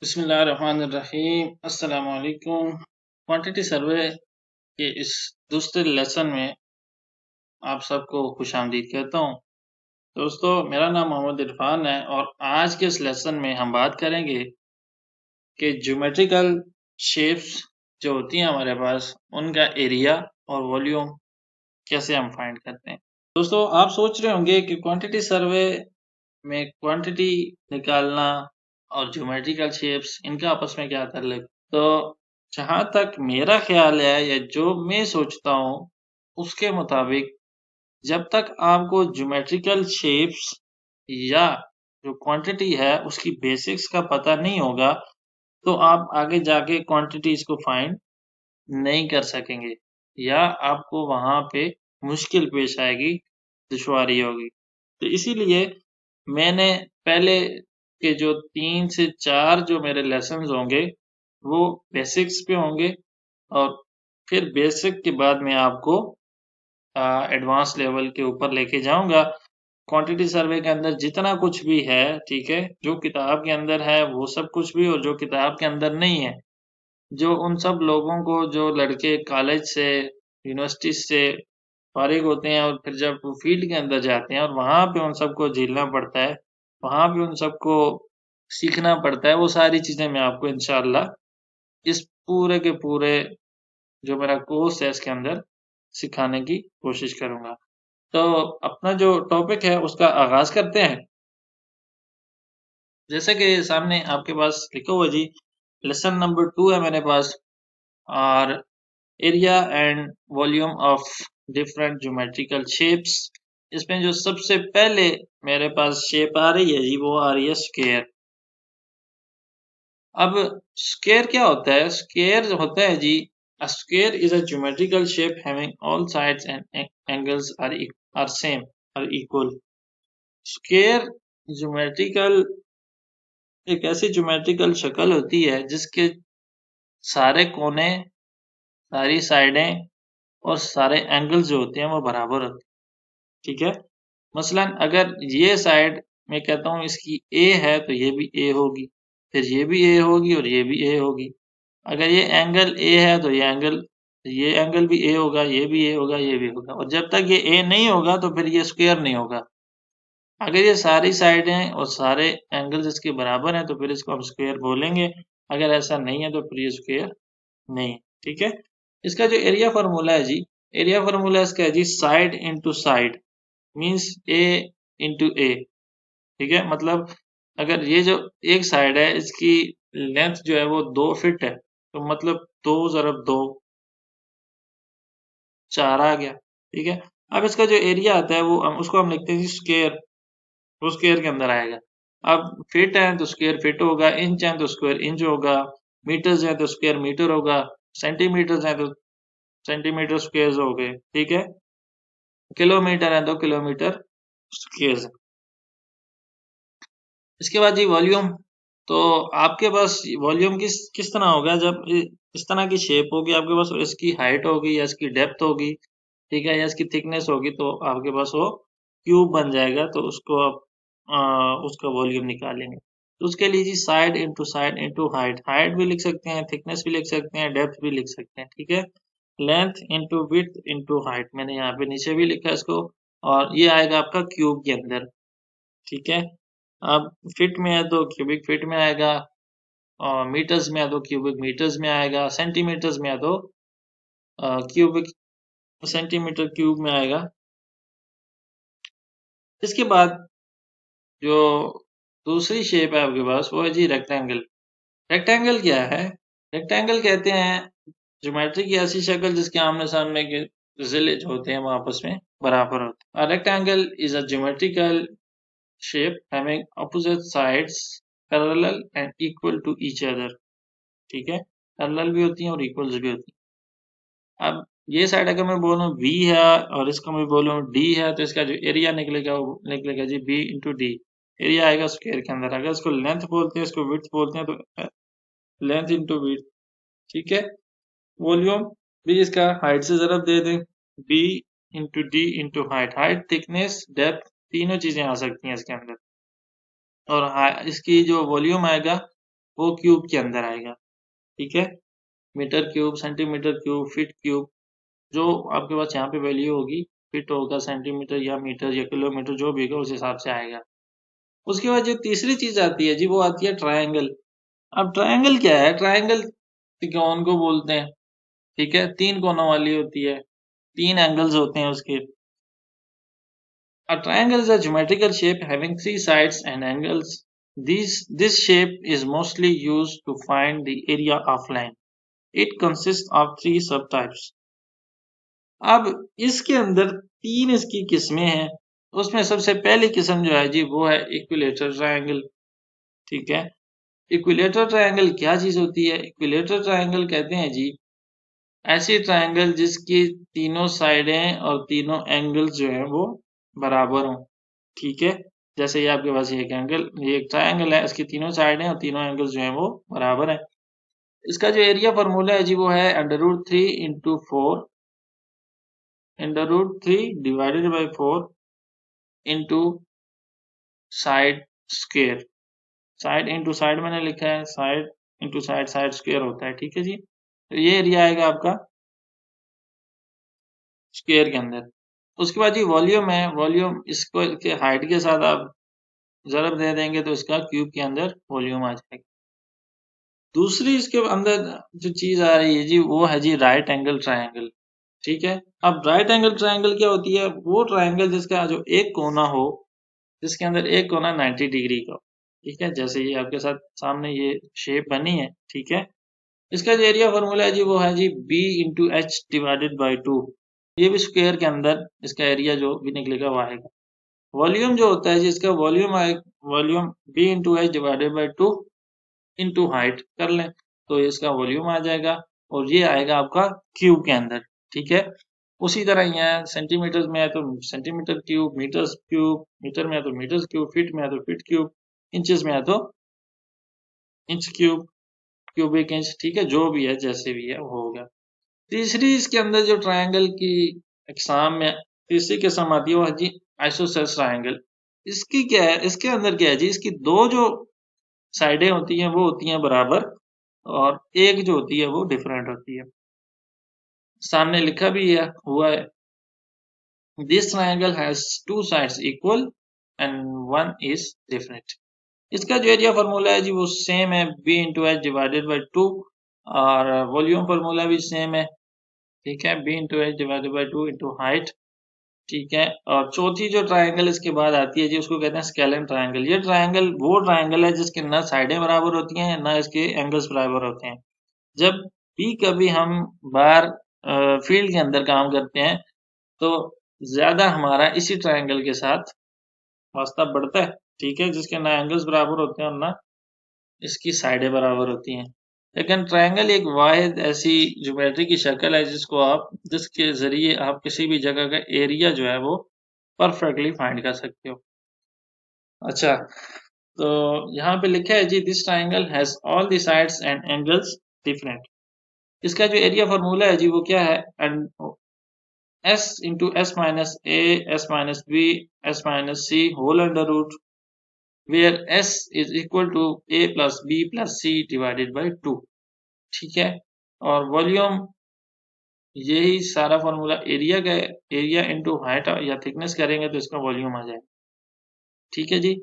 बिस्मिल्लाहिर्रहमानिर्रहीम। अस्सलाम वालेकुम। क्वांटिटी सर्वे के इस दूसरे लेसन में आप सबको खुशामदीद कहता हूँ। दोस्तों, मेरा नाम मोहम्मद इरफान है और आज के इस लेसन में हम बात करेंगे कि ज्योमेट्रिकल शेप्स जो होती हैं हमारे पास, उनका एरिया और वॉल्यूम कैसे हम फाइंड करते हैं। दोस्तों, आप सोच रहे होंगे कि क्वांटिटी सर्वे में क्वांटिटी निकालना और ज्योमेट्रिकल शेप्स इनका आपस में क्या ताल्लुक। तो जहाँ तक मेरा ख्याल है या जो मैं सोचता हूँ उसके मुताबिक, जब तक आपको ज्योमेट्रिकल शेप्स या जो क्वांटिटी है उसकी बेसिक्स का पता नहीं होगा तो आप आगे जाके क्वांटिटीज को फाइंड नहीं कर सकेंगे या आपको वहाँ पे मुश्किल पेश आएगी, दुश्वारी होगी। तो इसीलिए मैंने पहले के जो 3 से 4 जो मेरे लेसन्स होंगे वो बेसिक्स पे होंगे और फिर बेसिक के बाद मैं आपको एडवांस लेवल के ऊपर लेके जाऊंगा। क्वांटिटी सर्वे के अंदर जितना कुछ भी है, ठीक है, जो किताब के अंदर है वो सब कुछ भी और जो किताब के अंदर नहीं है, जो उन सब लोगों को, जो लड़के कॉलेज से, यूनिवर्सिटी से फारिग होते हैं और फिर जब वो फील्ड के अंदर जाते हैं और वहाँ पे उन सबको झेलना पड़ता है, वहाँ पे उन सबको सीखना पड़ता है, वो सारी चीज़ें मैं आपको इंशाअल्लाह इस पूरे के पूरे जो मेरा कोर्स है इसके अंदर सिखाने की कोशिश करूँगा। तो अपना जो टॉपिक है उसका आगाज़ करते हैं। जैसे कि सामने आपके पास लिखा हुआ जी, लेसन नंबर 2 है मेरे पास और area and volume of different geometrical shapes. इसमें जो सबसे पहले मेरे पास शेप आ रही है जी, वो आ रही है स्क्वायर। अब स्क्वायर क्या होता है? स्क्वायर होता है जी, a square is a geometrical shape having all sides and angles are same, are equal. Square geometrical एक ऐसी ज्योमेट्रिकल शक्ल होती है जिसके सारे कोने, सारी साइडें और सारे एंगल्स जो होते हैं वो बराबर होते हैं, ठीक है। मसलन अगर ये साइड मैं कहता हूँ इसकी ए है तो ये भी ए होगी, फिर ये भी ए होगी और ये भी ए होगी। अगर ये एंगल ए है तो ये एंगल भी ए होगा, ये भी ए होगा, ये भी होगा। और जब तक ये ए नहीं होगा तो फिर ये स्क्वायर नहीं होगा। अगर ये सारी साइडें और सारे एंगल्स इसके बराबर हैं तो फिर इसको हम स्क्वायर बोलेंगे। अगर ऐसा नहीं है तो फिर ये स्क्वायर नहीं है, ठीक है। इसका जो एरिया फार्मूला है जी, एरिया फार्मूला इसका है जी, साइड इंटू साइड मीन्स ए इंटू ए, ठीक है। मतलब अगर ये जो एक साइड है इसकी लेंथ जो है वो 2 फीट है तो मतलब 2 ज़रब 2 4 आ गया, ठीक है। अब इसका जो एरिया आता है वो उसको हम लिखते हैं जी स्क्वायर, वो स्क्वायर के अंदर आएगा। अब फीट है तो स्क्वायर फीट होगा, इंच है तो स्क्वायर इंच होगा, मीटर्स है तो स्क्वायर मीटर होगा, सेंटीमीटर्स है तो सेंटीमीटर स्क्वायर हो गए, ठीक है। किलोमीटर है तो किलोमीटर स्क्वायर। इसके बाद जी वॉल्यूम। तो आपके पास वॉल्यूम किस तरह होगा, जब इस तरह की शेप होगी आपके पास, इसकी हाइट होगी या इसकी डेप्थ होगी, ठीक है, या इसकी थिकनेस होगी, तो आपके पास वो क्यूब बन जाएगा। तो उसको आप उसका वॉल्यूम निकालेंगे तो उसके लिए जी साइड इंटू हाइट, हाइट भी लिख सकते हैं, थिकनेस भी लिख सकते हैं, डेप्थ भी लिख सकते हैं, ठीक है। Length into width into height, मैंने यहाँ पे नीचे भी लिखा है इसको, और ये आएगा आपका क्यूब के अंदर, ठीक है। अब फीट में है तो क्यूबिक फीट में आएगा, और मीटर्स में है तो क्यूबिक मीटर्स में आएगा, सेंटीमीटर्स में है तो क्यूबिक सेंटीमीटर क्यूब में आएगा। इसके बाद जो दूसरी शेप है आपके पास वो है जी रेक्टेंगल। रेक्टेंगल क्या है? रेक्टेंगल कहते हैं ज्योमेट्री की ऐसी शक्ल जिसके आमने सामने के जिले जो होते हैं वो आपस में बराबर होते हैं। Rectangle is a geometrical shape having opposite sides parallel and equal to each other, ठीक है। पैरेलल भी होती हैं और इक्वल्स भी होती हैं। अब ये साइड अगर मैं बोलूँ बी है और इसको मैं बोलूँ डी है तो इसका जो एरिया निकलेगा वो निकलेगा जी बी इंटू डी। एरिया आएगा स्क्वायर के अंदर। अगर इसको लेंथ बोलते हैं, इसको विड्थ बोलते हैं, तो लेंथ इंटू विड्थ, ठीक है। वॉल्यूम भी इसका हाइट से ज़रब दे दें, B into D into height. Height, thickness, depth, तीनों चीज़ें आ सकती हैं इसके अंदर। और इसकी जो वॉल्यूम आएगा वो क्यूब के अंदर आएगा। ठीक है, metre cube, centimetre cube, feet cube, जो आपके पास यहाँ पे वैल्यू होगी, फीट होगा, सेंटीमीटर या मीटर या किलोमीटर, जो भी होगा उस हिसाब से आएगा। उसके बाद जो तीसरी चीज आती है जी, वो आती है ट्रायंगल। अब ट्रायंगल क्या है? ट्रायंगल त्रिकोण को बोलते हैं। ठीक है, 3 कोनों वाली होती है, 3 एंगल्स होते हैं उसके। A triangle is a geometrical shape having 3 sides and angles. This shape is mostly used to find the area of line. It consists of 3 subtypes. अब इसके अंदर 3 इसकी किस्में हैं। उसमें सबसे पहली किस्म जो है जी, वो है इक्विलेटरल ट्रायंगल। ठीक है, इक्विलेटरल ट्रायंगल क्या चीज होती है? इक्विलेटरल ट्रायंगल कहते हैं जी ऐसी ट्रायंगल जिसकी तीनों साइडें और तीनों एंगल्स जो है वो बराबर हों। ठीक है, जैसे ये आपके पास ये एक ट्रायंगल है, इसकी तीनों साइडें और तीनों एंगल्स जो हैं वो बराबर हैं। इसका जो एरिया फार्मूला है जी, वो है √3 × 4 √3 divided by 4 into side square. Side into side मैंने लिखा है, side into side, side square होता है। ठीक है जी, तो ये एरिया आएगा आपका स्क्वायर के अंदर। उसके बाद जी वॉल्यूम है, वॉल्यूम इसको के हाइट के साथ आप ज़रब दे देंगे तो इसका क्यूब के अंदर वॉल्यूम आ जाएगा। दूसरी इसके अंदर जो चीज आ रही है जी, वो है जी राइट एंगल ट्रायंगल। ठीक है, अब राइट एंगल ट्रायंगल क्या होती है? वो ट्रायंगल जिसका जो एक कोना हो, जिसके अंदर एक कोना 90 डिग्री का हो। ठीक है, जैसे ये आपके साथ सामने ये शेप बनी है। ठीक है, इसका जो एरिया फॉर्मूला है जी, वो है जी B/H डिवाइडेड बाई 2। ये भी स्क्वायर के अंदर इसका एरिया जो भी निकलेगा वो आएगा। वॉल्यूम जो होता है जी, इसका volume volume B/H divided by 2 into height कर लें तो इसका वॉल्यूम आ जाएगा, और ये आएगा आपका क्यूब के अंदर। ठीक है, उसी तरह यहाँ सेंटीमीटर में है तो सेंटीमीटर क्यूब, मीटर में है तो मीटर क्यूब, फीट में है तो फीट क्यूब, इंचेस में है तो इंच क्यूब, क्यूबिक इंच। ठीक है, जो भी है जैसे भी है वो हो गया। तीसरी इसके अंदर जो ट्रायंगल की एग्जाम में तीसरी किस्म आती है वो है जी आइसोसेलेस ट्रायंगल। इसकी क्या है? इसके अंदर क्या है जी, इसकी दो जो साइडें होती हैं वो होती हैं बराबर, और एक जो होती है वो डिफरेंट होती है। सामने लिखा भी है हुआ है, this triangle has 2 sides equal and 1 is different. इसका जो एरिया फार्मूला है जी, वो सेम है, B/H डिवाइडेड बाई 2, और वॉल्यूम फार्मूला भी सेम है। ठीक है, B/H divided by 2 into height. ठीक है, और चौथी जो ट्रायंगल इसके बाद आती है जी, उसको कहते हैं स्केलेन ट्रायंगल। ये ट्रायंगल वो ट्रायंगल है जिसके ना साइडें बराबर होती हैं ना इसके एंगल्स बराबर होते हैं। जब भी कभी हम बाहर फील्ड के अंदर काम करते हैं तो ज्यादा हमारा इसी ट्रायंगल के साथ वास्ता बढ़ता है। ठीक है, जिसके ना एंगल्स बराबर होते हैं और ना इसकी साइडें बराबर होती हैं। लेकिन ट्रायंगल एक वाहिद ऐसी ज्योमेट्री की शक्ल है जिसके जरिए आप किसी भी जगह का एरिया जो है वो परफेक्टली फाइंड कर सकते हो। अच्छा, तो यहाँ पे लिखा है जी this triangle has all the sides and angles different. इसका जो एरिया फार्मूला है जी, वो क्या है? S into S minus A, S minus B, S minus C whole under root, where S is equal to A plus B plus C divided by 2। ठीक है, और volume यही सारा फॉर्मूला एरिया का, एरिया इंटू हाइट या thickness करेंगे तो इसका वॉल्यूम आ जाएगा। ठीक है जी,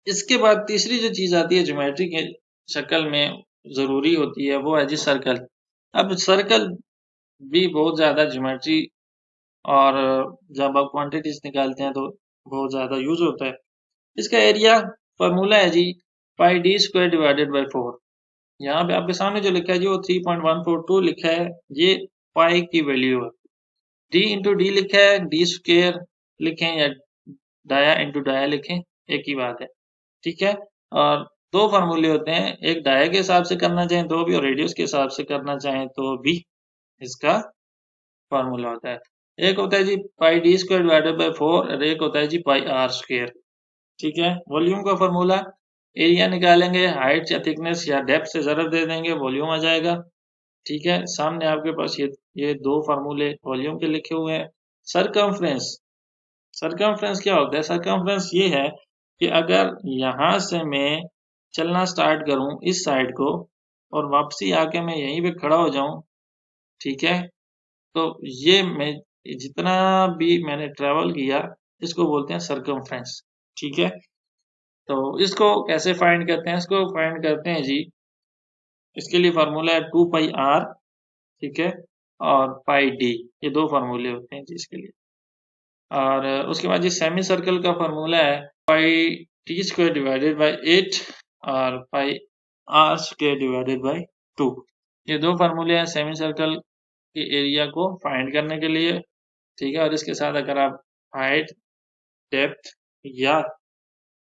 इसके बाद तीसरी जो चीज आती है ज्योमेट्री के शक्ल में जरूरी होती है, वो है जी सर्कल। अब सर्कल भी बहुत ज्यादा ज्योमेट्री, और जब आप क्वांटिटीज निकालते हैं तो बहुत ज्यादा यूज होता है। इसका एरिया फॉर्मूला है जी πd² डिवाइडेड बाई 4। यहाँ पे आपके सामने जो लिखा है जी, वो 3.142 लिखा है, ये पाई की वैल्यू है। d इंटू डी लिखा है, डी स्क्वेयर लिखें या डाया इंटू डाया लिखें, एक ही बात है। ठीक है, और दो फार्मूले होते हैं, एक डाया के हिसाब से करना चाहें तो भी, और रेडियस के हिसाब से करना चाहें तो भी इसका फार्मूला होता है। एक होता है जी πd² डिवाइडेड बाई 4 और एक होता है जी πr²। ठीक है, वॉल्यूम का फार्मूला एरिया निकालेंगे, हाइट या थिकनेस या डेप्थ से ज़रब दे देंगे, वॉल्यूम आ जाएगा। ठीक है, सामने आपके पास ये दो फार्मूले वॉल्यूम के लिखे हुए हैं। सरकमफ्रेंस, सरकमफ्रेंस क्या होता है? सरकमफ्रेंस ये है कि अगर यहाँ से मैं चलना स्टार्ट करूं इस साइड को और वापसी आके मैं यहीं पे खड़ा हो जाऊं, ठीक है, तो ये मैं जितना भी मैंने ट्रेवल किया इसको बोलते हैं सरकमफ्रेंस, ठीक है। तो इसको कैसे फाइंड करते हैं? इसको फाइंड करते हैं जी, इसके लिए फार्मूला है 2 पाई आर, ठीक है, और पाई डी, ये दो फार्मूले होते हैं जी इसके लिए। और उसके बाद ये सेमी सर्कल का फार्मूला है pi T square divided by 8 और पाई आर स्क्वायर डिवाइडेड बाई 2। ये दो फार्मूले हैं सेमी सर्कल के एरिया को फाइंड करने के लिए, ठीक है। और इसके साथ अगर आप हाइट, डेप्थ या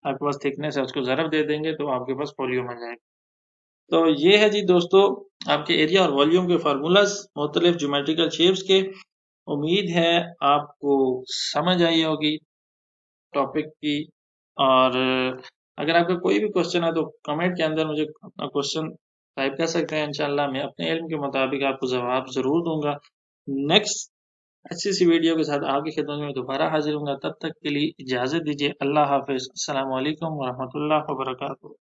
आपके पास थिकनेस है उसको ज़रब दे देंगे तो आपके पास वॉल्यूम आ जाएगा। तो ये है जी दोस्तों आपके एरिया और वॉल्यूम के फार्मूलाज मुख्तलिफ ज्योमेट्रिकल शेप्स के। उम्मीद है आपको समझ आई होगी टॉपिक की। और अगर आपका कोई भी क्वेश्चन है तो कमेंट के अंदर मुझे अपना क्वेश्चन टाइप कर सकते हैं। इंशाल्लाह मैं अपने इल्म के मुताबिक आपको जवाब ज़रूर दूंगा। नेक्स्ट अच्छी सी वीडियो के साथ आपकी खिदमत में दोबारा हाजिर होऊंगा। तब तक के लिए इजाज़त दीजिए। अल्लाह हाफिज़। अस्सलाम वालेकुम व रहमतुल्लाहि व बरकातुहू।